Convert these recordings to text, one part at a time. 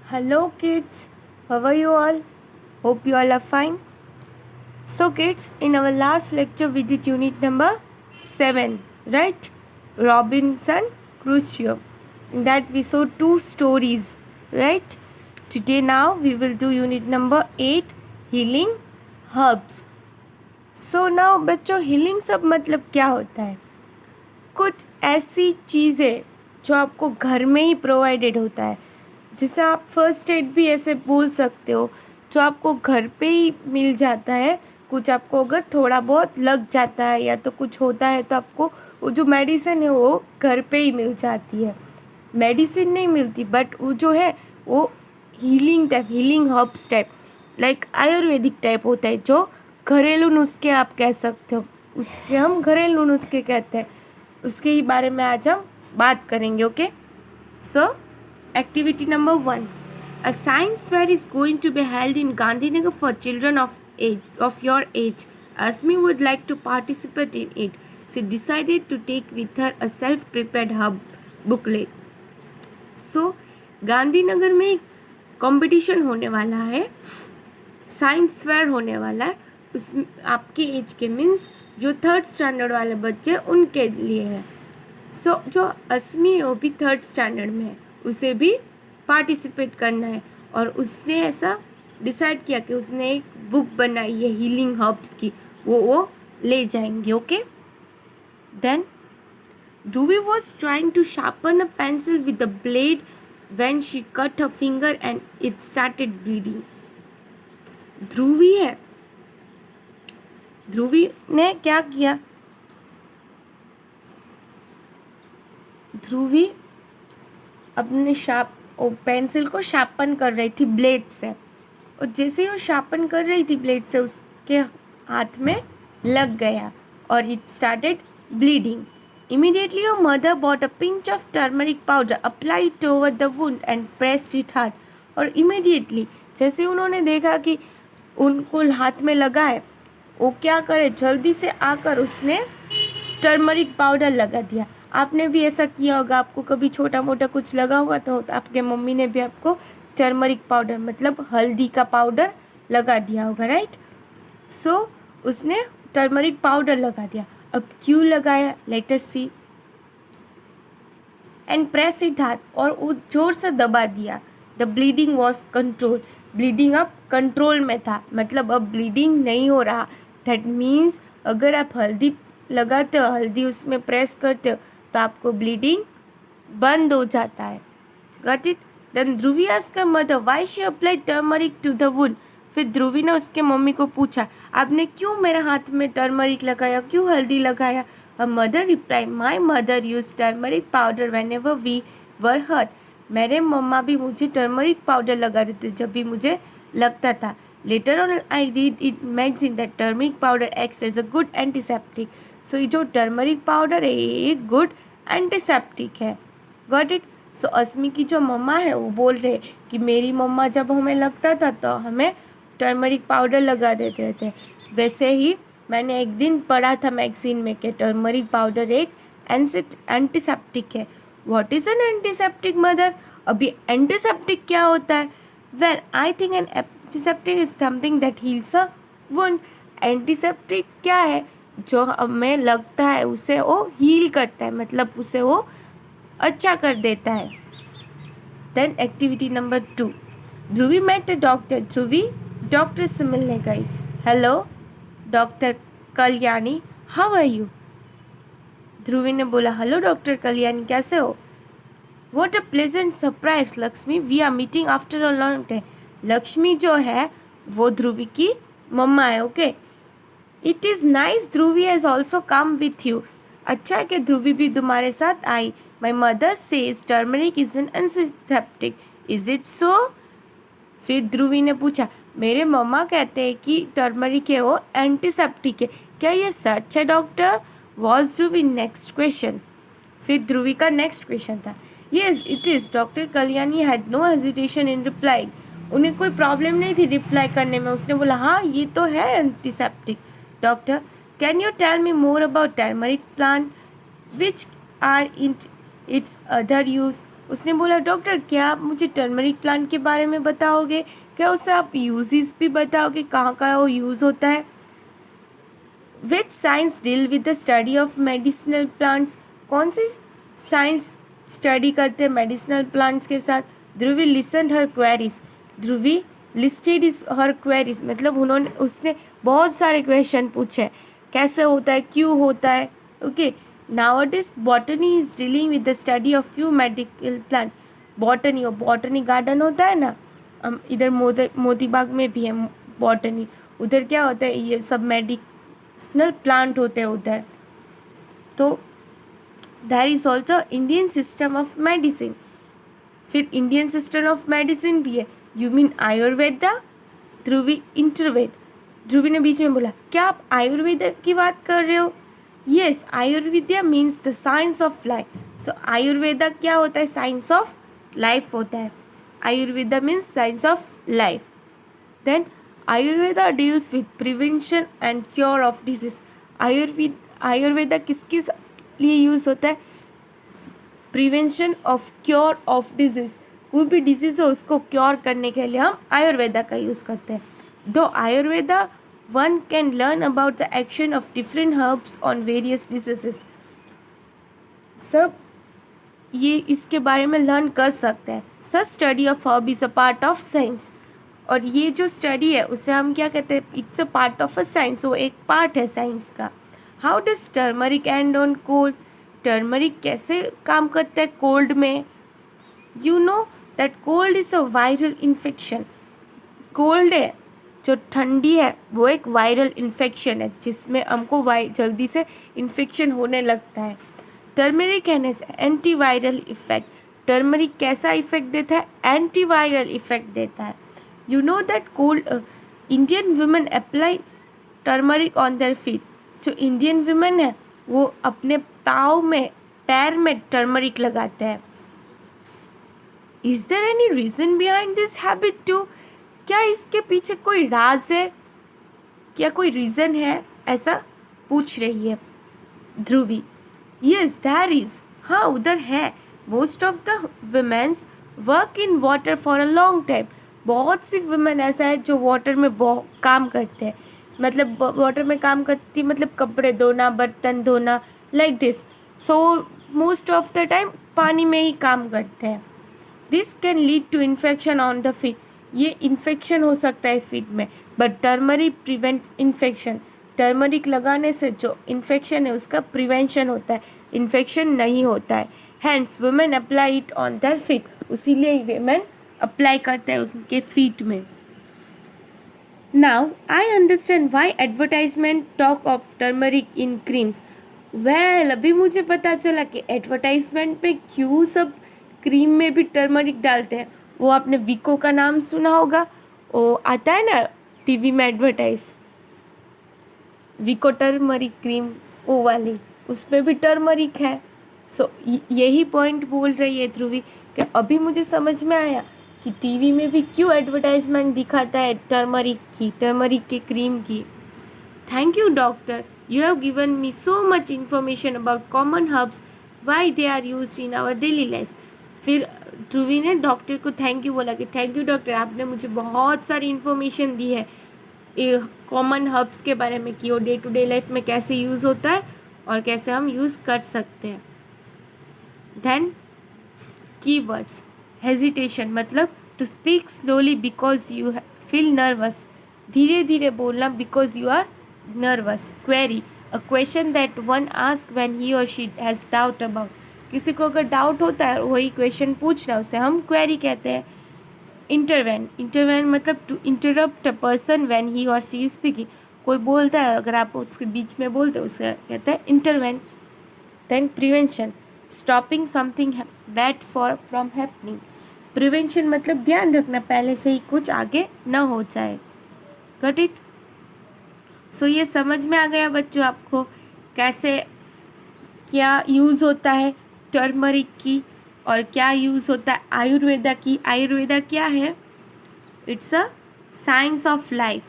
Hello kids, how are you all? Hope you all are fine. So kids, in our last lecture we did unit number 7, right? Robinson Crusoe. In that we saw two stories, right? Today now we will do unit number 8, healing herbs. So now बच्चों healing सब मतलब क्या होता है? कुछ ऐसी चीज़ें जो आपको घर में ही प्रोवाइडेड होता है, जिसे आप फर्स्ट एड भी ऐसे बोल सकते हो, जो आपको घर पे ही मिल जाता है। कुछ आपको अगर थोड़ा बहुत लग जाता है या तो कुछ होता है तो आपको वो जो मेडिसिन है वो घर पे ही मिल जाती है। मेडिसिन नहीं मिलती बट वो जो है वो healing herbs type, like Ayurvedic type होता है, जो घरेलू नुस्खे आप कह सकते हो, उसके हम घरेलू नुस्खे कहते हैं। उसके ही बारे में आज हम बात करेंगे। Okay, so activity number 1, a science fair is going to be held in Gandhinagar for children of your age. Asmi would like to participate in it. She decided to take with her a self-prepared herb booklet. So, Gandhinagar में competition होने वाला है, science fair होने वाला है। उस आपकी as के मीन्स जो 3rd स्टैंडर्ड वाले बच्चे उनके लिए है। सो जो अस्मी है वो भी 3rd स्टैंडर्ड में है, उसे भी पार्टिसिपेट करना है। और उसने ऐसा डिसाइड किया कि उसने एक बुक बनाई है हीलिंग हर्ब्स की, वो ले जाएंगे। Okay, then Dhruvi was trying to sharpen a pencil with the blade when she cut her finger and it started bleeding. Dhruvi ने क्या किया? ध्रुवी अपने पेंसिल को शार्पन कर रही थी ब्लेड से, और जैसे ही वो शार्पन कर रही थी ब्लेड से, उसके हाथ में लग गया और it started bleeding. Immediately her mother bought a pinch of turmeric powder, applied it over the wound and pressed it hard. और immediately जैसे उन्होंने देखा कि उनको हाथ में लगा है, वो क्या करे, जल्दी से आकर उसने टर्मरिक पाउडर लगा दिया. आपने भी ऐसा किया होगा, आपको कभी छोटा मोटा कुछ लगा होगा तो आपके मम्मी ने भी आपको टर्मरिक पाउडर मतलब हल्दी का पाउडर लगा दिया होगा, राइट? सो उसने टर्मरिक पाउडर लगा दिया. अब क्यों लगाया, let us see. And press it hard, और वो जोर से दबा दिया. The bleeding was control, bleeding अब कंट्रोल में था, मतलब अब ब्लीडिंग नहीं हो रहा. दैट मीन्स अगर आप हल्दी लगाते हो, हल्दी उसमें प्रेस करते हो, तो आपको ब्लीडिंग बंद हो जाता है. Got it? Then Dhruvi asked her mother why she applied turmeric to the wound. फिर ध्रुवी ने उसके मम्मी को पूछा, आपने क्यों मेरे हाथ में टर्मरिक लगाया, क्यों हल्दी लगाया? Her mother replied, my mother used turmeric powder whenever we were hurt. मेरे मम्मा भी मुझे टर्मरिक पाउडर लगा देते जब भी मुझे लगता था. Later on I read in magazine that turmeric powder acts as a good antiseptic. So ये जो टर्मरिक पाउडर है ये एक गुड एंटीसेप्टिक है. Got it? So अस्मी की जो मम्मा है वो बोल रहे कि मेरी मम्मा जब हमें लगता था तो हमें टर्मरिक पाउडर लगा देते थे. वैसे ही मैंने एक दिन पढ़ा था मैगजीन में कि टर्मरिक पाउडर एक एंटीसेप्टिक है. What is an antiseptic mother? अभी एंटीसेप्टिक क्या होता है? Well I think N antiseptic is something that heels a wound. Antiseptic क्या है? जो हमें लगता है उसे वो हील करता है, मतलब उसे वो अच्छा कर देता है. Then activity number 2, Dhruvi met a doctor. Dhruvi doctor से मिलने गई. Hello doctor Kalyani, how are you? Dhruvi ने बोला, हेलो डॉक्टर कल्याणी, कैसे हो? What a pleasant surprise Lakshmi, we are meeting after a long time. Lakshmi जो है वो ध्रुवी की मम्मा है. Okay, it is nice Dhruvi has also come with you. अच्छा है कि ध्रुवी भी तुम्हारे साथ आई. My mother says turmeric is an antiseptic, is it so? फिर ध्रुवी ने पूछा, मेरे मम्मा कहते हैं कि टर्मरिक है वो एंटीसेप्टिक है, क्या ये सच है doctor? Was Dhruvi next question. फिर ध्रुवी का नेक्स्ट क्वेश्चन था. Yes it is. Doctor Kalyani had no hesitation in reply. उन्हें कोई प्रॉब्लम नहीं थी रिप्लाई करने में. उसने बोला, हाँ ये तो है antiseptic. Doctor, can you tell me more about turmeric plant, which are in its other use? उसने बोला डॉक्टर क्या आप मुझे टर्मरिक प्लांट के बारे में बताओगे, क्या उससे आप यूजेस भी बताओगे, कहाँ कहाँ वो यूज़ होता है। विच science deal with the study of medicinal plants, कौन सी साइंस स्टडी करते हैं मेडिसिनल प्लांट्स के साथ। Dhruvi listen her queries, Dhruvi listed is her queries, मतलब उसने बहुत सारे क्वेश्चन पूछे, कैसे होता है, क्यों होता है। Okay, nowadays botany is dealing with the study of few medical plant. Botany, और बॉटनी गार्डन होता है ना, हम इधर मोती बाग में भी है बॉटनी, उधर क्या होता है, ये सब मेडिसिनल प्लांट होते हैं उधर। तो there is also Indian system of medicine, फिर इंडियन सिस्टम ऑफ मेडिसिन भी है। You mean Ayurveda, Dhruvi intervened, Dhruvi ने बीच में बोला क्या आप आयुर्वेदा की बात कर रहे हो। Yes, Ayurveda means the science of life. So Ayurveda क्या होता है, साइंस ऑफ लाइफ होता है। Ayurveda means science of life. Then Ayurveda deals with prevention and cure of disease. Ayurveda किस किस लिए यूज़ होता है, prevention of cure of disease, कोई भी डिजीज हो उसको क्योर करने के लिए हम आयुर्वेदा का यूज़ करते हैं। Through Ayurveda one can learn about the action of different herbs on various diseases, सब ये इसके बारे में लर्न कर सकते हैं। Such study of herb is a part of science, और ये जो स्टडी है उसे हम क्या कहते हैं, it's a part of a science, वो एक पार्ट है साइंस का। How does turmeric and on cold, turmeric कैसे काम करता है कोल्ड में। You know that cold is a viral infection, cold है जो ठंडी है वो एक वायरल इन्फेक्शन है जिसमें हमको जल्दी से इन्फेक्शन होने लगता है। Turmeric has anti viral effect, turmeric कैसा इफेक्ट देता है, एंटी वायरल इफेक्ट देता है। You know that cold Indian women apply turmeric on their feet, जो इंडियन वुमेन है वो अपने पाँव में, पैर में टर्मरिक लगाते हैं। Is there any reason behind this habit to, क्या इसके पीछे कोई राज है, क्या कोई रीज़न है, ऐसा पूछ रही है ध्रुवी। यस देयर इज, हाँ उधर है। Most of the women's work in water for a long time, बहुत सी वुमेन ऐसा है जो वाटर में बहुत काम करते हैं, मतलब वाटर में काम करती मतलब कपड़े धोना, बर्तन धोना, like this. So most of the time पानी में ही काम करते हैं। This can lead to infection on the feet, ये इन्फेक्शन हो सकता है फीट में, but turmeric prevent infection, turmeric लगाने से जो इन्फेक्शन है उसका प्रिवेंशन होता है, इन्फेक्शन नहीं होता है। Hence women apply it on their feet, उसीलिए वुमेन अप्लाई करते हैं उनके फीट में। Now I understand why advertisement talk of turmeric in creams. Well, अभी मुझे पता चला कि एडवर्टाइजमेंट में क्यों सब क्रीम में भी टर्मरिक डालते हैं। वो आपने विको का नाम सुना होगा, वो आता है ना टीवी में एडवर्टाइज, विको टर्मरिक क्रीम, वो वाली, उसमें भी टर्मरिक है। सो यही पॉइंट बोल रही है ध्रुवी कि अभी मुझे समझ में आया कि टीवी में भी क्यों एडवर्टाइजमेंट दिखाता है टर्मरिक की, टर्मरिक के क्रीम की। Thank you doctor, you have given me so much information about common herbs, why they are used in our daily life. फिर ध्रुवी ने डॉक्टर को थैंक यू बोला कि थैंक यू डॉक्टर, आपने मुझे बहुत सारी इन्फॉर्मेशन दी है कॉमन हर्ब्स के बारे में कि वो डे टू डे लाइफ में कैसे यूज़ होता है और कैसे हम यूज़ कर सकते हैं। देन कीवर्ड्स, हेजिटेशन मतलब to speak slowly because you feel nervous, धीरे धीरे बोलना because you are nervous. Query, a question that one ask when he or she has doubt about, किसी को अगर डाउट होता है वही क्वेश्चन पूछना, उसे हम क्वेरी कहते हैं। इंटरवेन, इंटरवेन मतलब to interrupt a person when he or she is speaking, कोई बोलता है अगर आप उसके बीच में बोलते हो उसे कहते हैं intervene. Then prevention, stopping something bad from happening, prevention मतलब ध्यान रखना पहले से ही कुछ आगे न हो जाए। Got it. सो ये समझ में आ गया बच्चों आपको कैसे क्या यूज़ होता है टर्मरिक की और क्या यूज़ होता है आयुर्वेदा की। आयुर्वेदा क्या है, it's a science of life,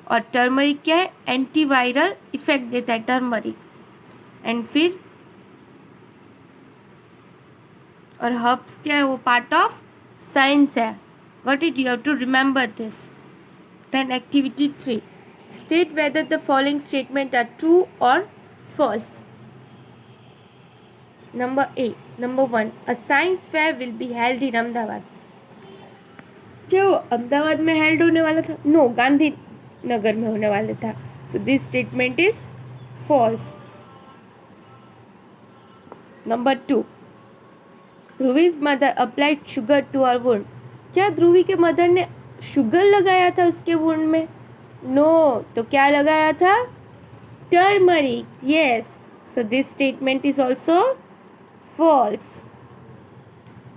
और टर्मरिक क्या है, एंटीवायरल इफेक्ट देता है टर्मरिक। एंड फिर और हर्ब्स क्या है, वो पार्ट ऑफ साइंस है. Got it, you have to remember this. Then activity 3, state whether the following statement are true और false. Number 1, a science fair will be held in Ahmedabad. जो अहमदाबाद में held होने वाला था, नो, गांधी नगर में होने वाला था. So this statement is false. Number 2, Dhruvi's mother applied sugar to our wound. क्या ध्रुवी के मदर ने शुगर लगाया था उसके वुंड में? नो, तो क्या लगाया था? Turmeric. Yes, so this statement is also false.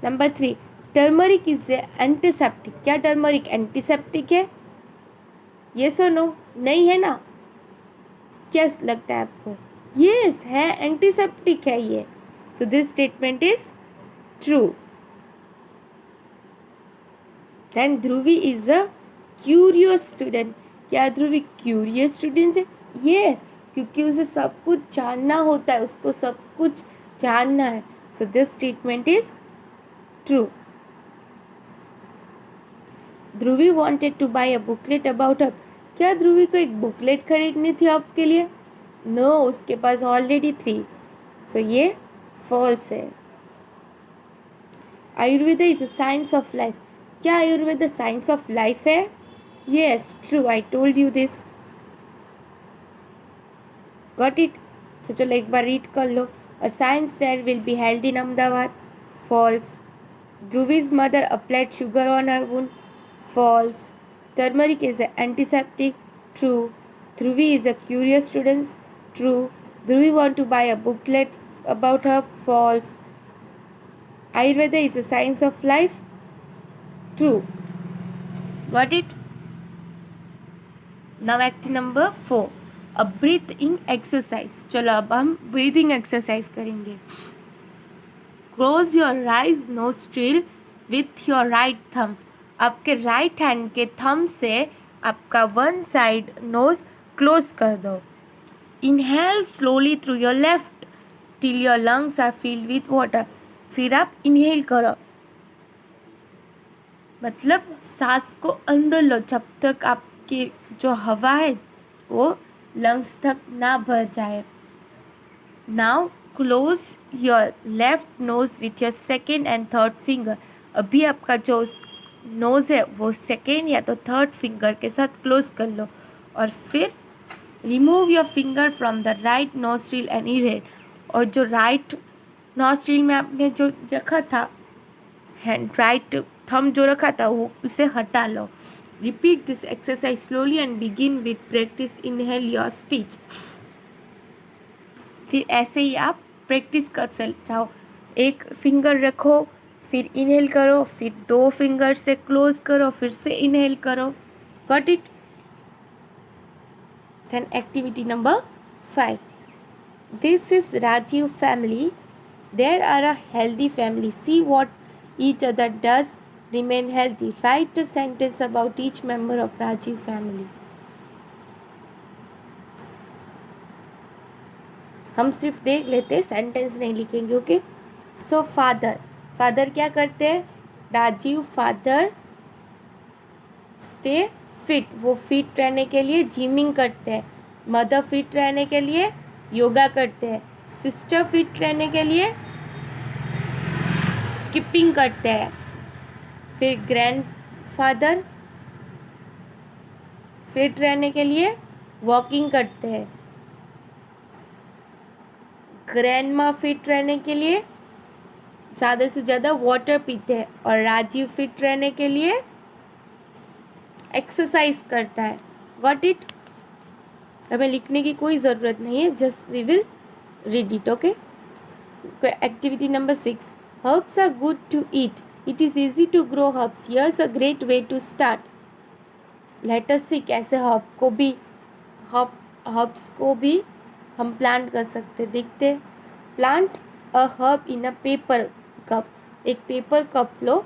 Number 3, turmeric is antiseptic. क्या टर्मरिक एंटीसेप्टिक है? Yes or no? नहीं है ना? क्या लगता है आपको? यस है, एंटीसेप्टिक है ये. So this statement is true. Then Dhruvi is a curious student. क्या ध्रुवी क्यूरियस स्टूडेंट है? यस, क्योंकि उसे सब कुछ जानना होता है, उसको सब कुछ जानना है. So this statement is true. Dhruvi wanted to buy a booklet about हब. क्या ध्रुवी को एक बुकलेट खरीदनी थी हब के लिए? नो, उसके पास ऑलरेडी 3. सो ये फॉल्स है. Ayurveda is a science of life. क्या आयुर्वेदा साइंस ऑफ लाइफ है? Yes, true, I told you this. Got it. तो चलो एक बार रीड कर लो. A science fair will be held in Ahmedabad. False. Dhruvi's mother applied sugar on her wound. False. Turmeric is an antiseptic. True. Dhruvi is a curious student. True. Dhruvi want to buy a booklet about her. False. Ayurveda is a science of life. True. Got it? Now activity number 4, a breathing exercise. चलो अब हम breathing exercise करेंगे. Close your right nostril with your right thumb. आपके right hand के thumb से आपका one side nose close कर दो. Inhale slowly through your left till your lungs are filled with water. फिर आप इनहेल करो, मतलब सांस को अंदर लो जब तक आपकी जो हवा है वो लंग्स तक ना भर जाए. Now close your left nose with your second and third finger. अभी आपका जो नोज़ है वो सेकेंड या तो थर्ड फिंगर के साथ क्लोज कर लो और फिर remove your finger from the right nostril and inhale. और जो राइट नोस्ट्रिल में आपने जो रखा था हैंड, राइट थंब जो रखा था वो उसे हटा लो. Repeat this exercise slowly and begin with practice inhale your speech. फिर ऐसे ही आप प्रैक्टिस कर जाओ. एक फिंगर रखो, फिर इनहेल करो, फिर 2 फिंगर से क्लोज करो, फिर से इनहेल करो. Got it? Then activity number 5, this is Rajeev family. There are a healthy family. See what each other does remain healthy. Write a sentence about each member of Rajeev family. हम सिर्फ देख लेते हैं, सेंटेंस नहीं लिखेंगे. ओके. सो फादर क्या करते हैं? Rajeev father stay fit. वो फिट रहने के लिए जिमिंग करते हैं. मदर फिट रहने के लिए योगा करते हैं. सिस्टर फिट रहने के लिए स्किपिंग करते हैं. फिर ग्रैंडफादर फिट रहने के लिए वॉकिंग करते हैं. ग्रैंडमा फिट रहने के लिए ज़्यादा से ज़्यादा वाटर पीते हैं. और राजीव फिट रहने के लिए एक्सरसाइज करता है. Got it? हमें लिखने की कोई ज़रूरत नहीं है, just we will read it. Okay. Activity number 6, herbs are good to eat. It is easy to grow herbs. Here's a great way to start. Let us see कैसे हर्ब्स को भी हम प्लांट कर सकते. देखते. Plant a herb in a paper cup. एक paper cup लो.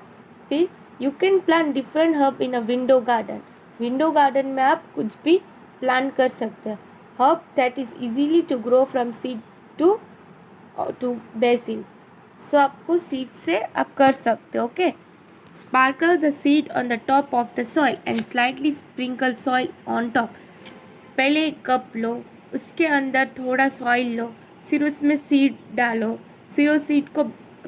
फिर you can plant different herb in a window garden. Window garden में आप कुछ भी प्लांट कर सकते हैं. Herb that is easily to grow from seed to basil. So आपको सीड से आप कर सकते हो। Okay, sparkle the seed on the top of the soil and slightly sprinkle soil on top. पहले एक कप लो, उसके अंदर थोड़ा सॉइल लो, फिर उसमें सीड डालो, फिर उस सीड को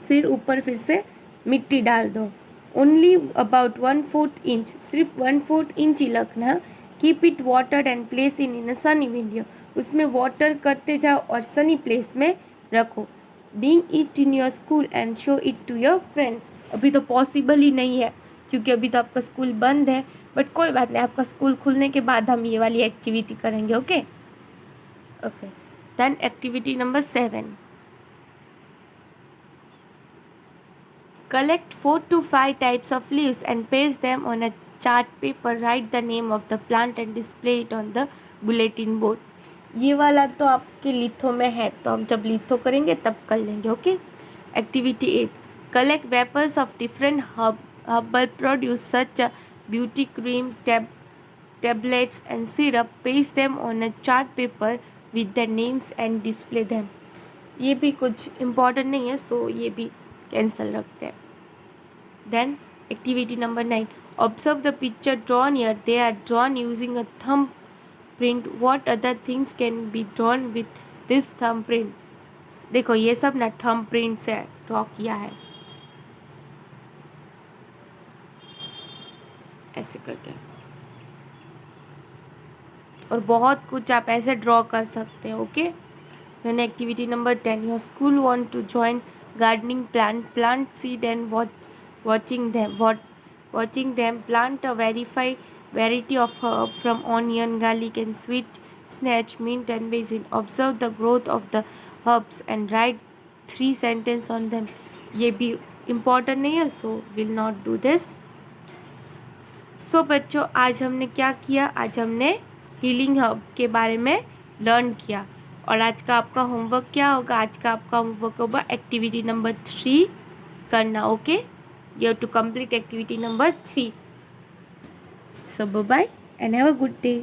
फिर ऊपर फिर से मिट्टी डाल दो। ओनली अबाउट 1/4 इंच, सिर्फ 1/4 इंच ही रखना। Keep it watered and place in a sunny window. उसमें वाटर करते जाओ और सनी प्लेस में रखो। Being it in your school and show it to your friend. अभी तो पॉसिबल ही नहीं है क्योंकि अभी तो आपका स्कूल बंद है, बट कोई बात नहीं, आपका स्कूल खुलने के बाद हम ये वाली एक्टिविटी करेंगे। Okay okay, then activity number 7, collect 4 to 5 types of leaves and paste them on a chart paper. Write the name of the plant and display it on the bulletin board. ये वाला तो आपके litho में है, तो हम जब litho करेंगे तब कर लेंगे। Okay, activity 8, collect vapors of different herbal produce such as beauty cream, tablets and syrup. Paste them on a chart paper with their names and display them. ये भी कुछ इम्पॉर्टेंट नहीं है, सो ये भी कैंसिल रखते हैं। Then activity number 9, observe the picture drawn here. They are drawn using a thumbprint. What other things can be drawn with this thumbprint? देखो ये सब ना thumbprint से ड्रॉ किया है, ऐसे करके, और बहुत कुछ आप ऐसे ड्रॉ कर सकते हो। Okay, then activity number 10, your school want to join gardening, plant seed and watching them. Plant a variety of herb from onion, garlic and sweet spinach, mint and basil. Observe the growth of the herbs and write 3 sentences on them. ये भी important नहीं है, so will not do this. So बच्चों, आज हमने क्या किया? आज हमने हीलिंग हर्ब के बारे में लर्न किया। और आज का आपका होमवर्क क्या होगा? आज का आपका होमवर्क होगा एक्टिविटी नंबर 3 करना। Okay, you have to complete activity number 3. So bye bye and have a good day.